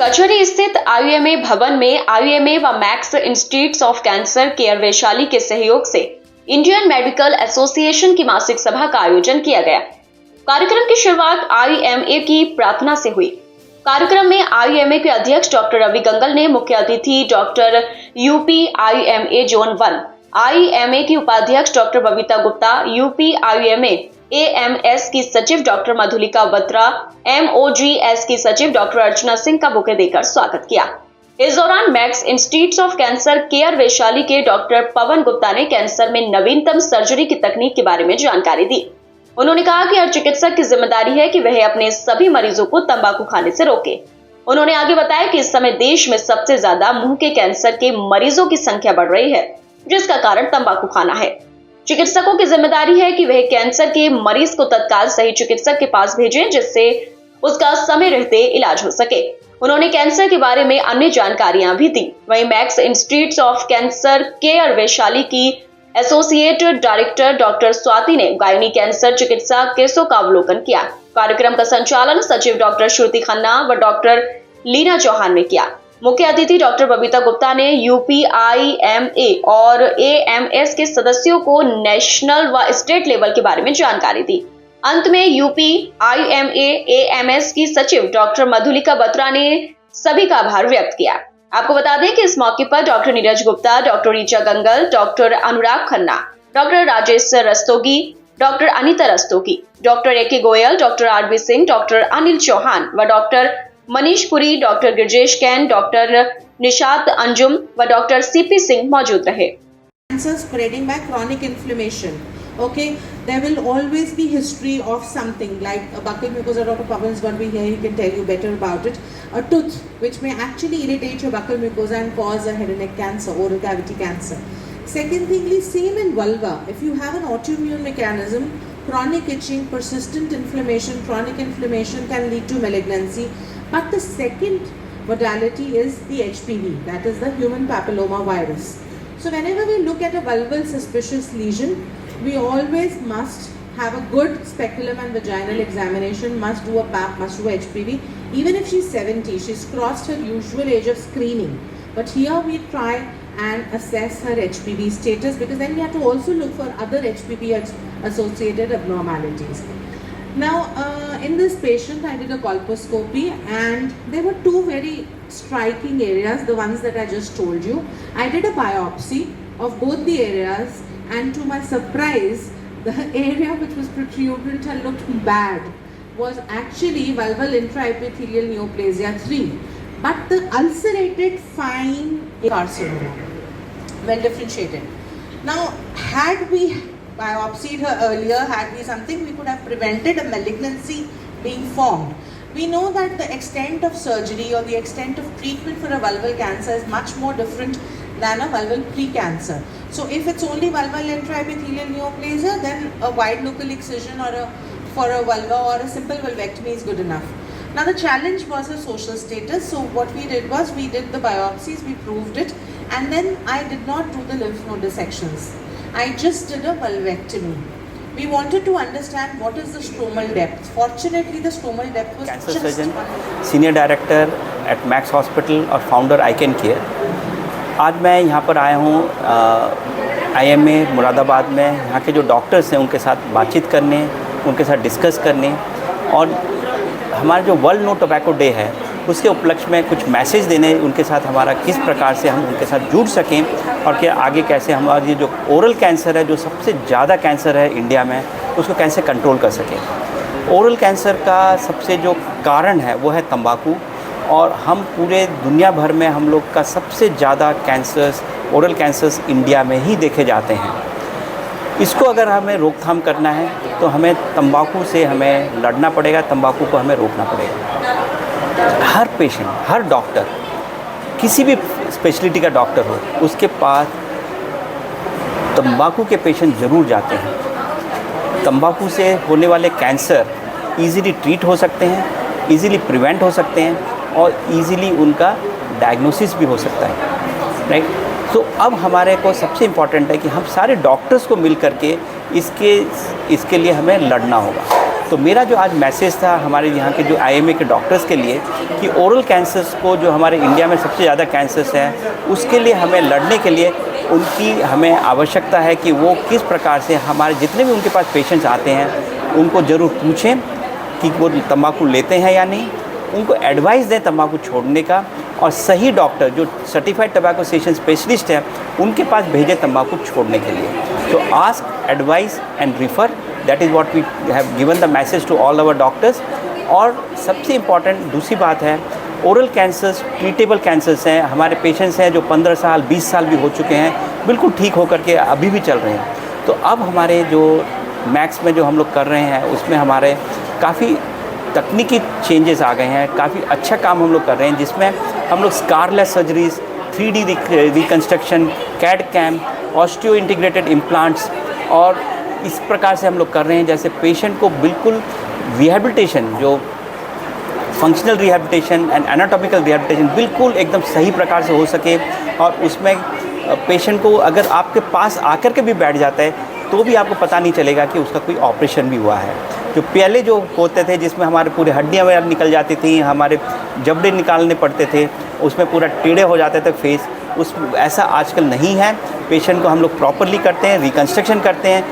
कचहरी स्थित आईयूएमए भवन में आईयूएमए व max institute of cancer care Vaishali के सहयोग से इंडियन मेडिकल एसोसिएशन की मासिक सभा का आयोजन किया गया। कार्यक्रम की शुरुआत आईएमए की प्रार्थना से हुई। कार्यक्रम में आईएमए के अध्यक्ष डॉक्टर रवि गंगल ने मुख्य अतिथि doctor UP IMA zone 1, IMA की उपाध्यक्ष doctor Babita Gupta, UP IMA AMS की सचिव डॉक्टर मधुलिका बत्रा, एमओजीएस की सचिव डॉक्टर अर्चना सिंह का बुके देकर स्वागत किया। इस दौरान max institute of cancer care Vaishali के डॉक्टर पवन गुप्ता ने कैंसर में नवीनतम सर्जरी की तकनीक के बारे में जानकारी दी। उन्होंने कहा कि हर चिकित्सक की जिम्मेदारी है कि वह अपने सभी मरीजों को तंबाकू खाने से रोके। उन्होंने आगे बताया कि इस समय देश में सबसे ज्यादा मुंह के कैंसर के मरीजों की संख्या बढ़ रही है, जिसका कारण तंबाकू खाना है। चिकित्सकों की जिम्मेदारी है कि वह कैंसर के मरीज को तत्काल सही चिकित्सक के पास भेजें, जिससे उसका समय रहते इलाज हो सके। उन्होंने कैंसर के बारे में अन्य जानकारियां भी दी। वहीं max institute of cancer care Vaishali की एसोसिएट डायरेक्टर डॉक्टर स्वाति ने गायनी कैंसर चिकित्सा केसों का अवलोकन किया। कार्यक्रम का संचालन सचिव डॉक्टर श्रुति खन्ना व डॉक्टर लीना चौहान ने किया। मुख्य अतिथि डॉक्टर बबीता गुप्ता ने यूपीआईएमए और एएमएस के सदस्यों को नेशनल व स्टेट लेवल के बारे में जानकारी दी। अंत में यूपीआईएमए एएमएस की सचिव डॉक्टर मधुलिका बत्रा ने सभी का आभार व्यक्त किया। आपको बता दें कि इस मौके पर doctor Neeraj Gupta, doctor Richa Gangal, doctor Anurag Khanna, doctor Rajesh Rastogi, doctor Anita Rastogi, doctor AK Goyal, doctor RB Singh, doctor Anil Chauhan व doctor Manish Puri, doctor Girjesh Kain, doctor Nishat Anjum व डॉक्टर सीपी सिंह मौजूद रहे। Cancer spreading by chronic inflammation. Okay, there will always be history of something like a buccal mucosa. Dr. Pavan is going to be here, he can tell you better about it. A tooth which may actually irritate your buccal mucosa and cause a head and neck cancer, oral cavity cancer. Secondly, same in vulva. If you have an autoimmune mechanism, chronic itching, persistent inflammation, chronic inflammation can lead to malignancy. But the second modality is the HPV, that is the human papilloma virus. So whenever we look at a vulval suspicious lesion, we always must have a good speculum and vaginal examination, must do a PAP, must do HPV. Even if she's 70, she's crossed her usual age of screening. But here we try and assess her HPV status, because then we have to also look for other HPV associated abnormalities. Now in this patient I did a colposcopy and there were two very striking areas, the ones that I just told you. I did a biopsy of both the areas and to my surprise the area which was protrudent and looked bad was actually vulval intraepithelial neoplasia 3, but the ulcerated fine carcinoma, well differentiated. Now had we biopsied her earlier, had we something, we could have prevented a malignancy being formed. We know that the extent of surgery or the extent of treatment for a vulval cancer is much more different than a vulval pre-cancer. So if it's only vulval intraepithelial neoplasia, then a wide local excision for a vulva or a simple vulvectomy is good enough. Now the challenge was her social status. So what we did was we did the biopsies, we proved it, and then I did not do the lymph node dissections. I just did a vulvectomy. We wanted to understand what is the stromal depth. Fortunately, the stromal depth was Cancer just surgeon, senior director at Max Hospital और founder ICAN Care। आज मैं यहाँ पर आया हूँ IMA Moradabad में, यहाँ के जो डॉक्टर्स हैं उनके साथ बातचीत करने, उनके साथ डिस्कस करने, और हमारा जो वर्ल्ड नो टोबैको डे है उसके उपलक्ष्य में कुछ मैसेज देने, उनके साथ हमारा किस प्रकार से हम उनके साथ जुड़ सकें और कि आगे कैसे हमारी ये जो ओरल कैंसर है, जो सबसे ज़्यादा कैंसर है इंडिया में, उसको कैसे कंट्रोल कर सकें। ओरल कैंसर का सबसे जो कारण है वो है तंबाकू, और हम पूरे दुनिया भर में हम लोग का सबसे ज़्यादा कैंसर्स, ओरल कैंसर्स इंडिया में ही देखे जाते हैं। इसको अगर हमें रोकथाम करना है तो हमें तंबाकू से हमें लड़ना पड़ेगा, तंबाकू को हमें रोकना पड़ेगा। हर पेशेंट, हर डॉक्टर, किसी भी स्पेशलिटी का डॉक्टर हो, उसके पास तंबाकू के पेशेंट ज़रूर जाते हैं। तंबाकू से होने वाले कैंसर इजीली ट्रीट हो सकते हैं, इजीली प्रिवेंट हो सकते हैं और इजीली उनका डायग्नोसिस भी हो सकता है, राइट। तो अब हमारे को सबसे इम्पॉर्टेंट है कि हम सारे डॉक्टर्स को मिल करके इसके लिए हमें लड़ना होगा। तो मेरा जो आज मैसेज था हमारे यहाँ के जो IMA के डॉक्टर्स के लिए कि ओरल कैंसर्स को, जो हमारे इंडिया में सबसे ज़्यादा कैंसर्स हैं, उसके लिए हमें लड़ने के लिए उनकी हमें आवश्यकता है कि वो किस प्रकार से हमारे जितने भी उनके पास पेशेंट्स आते हैं उनको ज़रूर पूछें कि वो तंबाकू लेते हैं या नहीं, उनको एडवाइस दें तंबाकू छोड़ने का, और सही डॉक्टर जो सर्टिफाइड टबैको सेशन स्पेशलिस्ट हैं उनके पास भेजें तंबाकू छोड़ने के लिए। तो ask, advice and refer, that is what we have given the message to all our doctors. और सबसे इम्पॉर्टेंट दूसरी बात है, ओरल कैंसर्स ट्रीटेबल कैंसर्स हैं। हमारे पेशेंट्स हैं जो 15 साल 20 साल भी हो चुके हैं, बिल्कुल ठीक होकर के अभी भी चल रहे हैं। तो अब हमारे जो मैक्स में जो हम लोग कर रहे हैं उसमें हमारे काफ़ी तकनीकी चेंजेस आ गए हैं, काफ़ी अच्छा काम हम लोग कर रहे हैं, जिसमें हम लोग scarless surgeries, 3D reconstruction, CAD CAM, osteo integrated implants, और इस प्रकार से हम लोग कर रहे हैं जैसे पेशेंट को बिल्कुल रिहैबिलिटेशन, जो functional rehabilitation and anatomical rehabilitation बिल्कुल एकदम सही प्रकार से हो सके। और उसमें पेशेंट को अगर आपके पास आकर के भी बैठ जाता है तो भी आपको पता नहीं चलेगा कि उसका कोई ऑपरेशन भी हुआ है। जो पहले जो होते थे जिसमें हमारे पूरे हड्डियाँ वगैरह निकल जाती थी, हमारे जबड़े निकालने पड़ते थे, उसमें पूरा टेढ़े हो जाते थे फेस, ऐसा आजकल नहीं है। पेशेंट को हम लोग प्रॉपरली करते हैं, रिकन्स्ट्रक्शन करते हैं।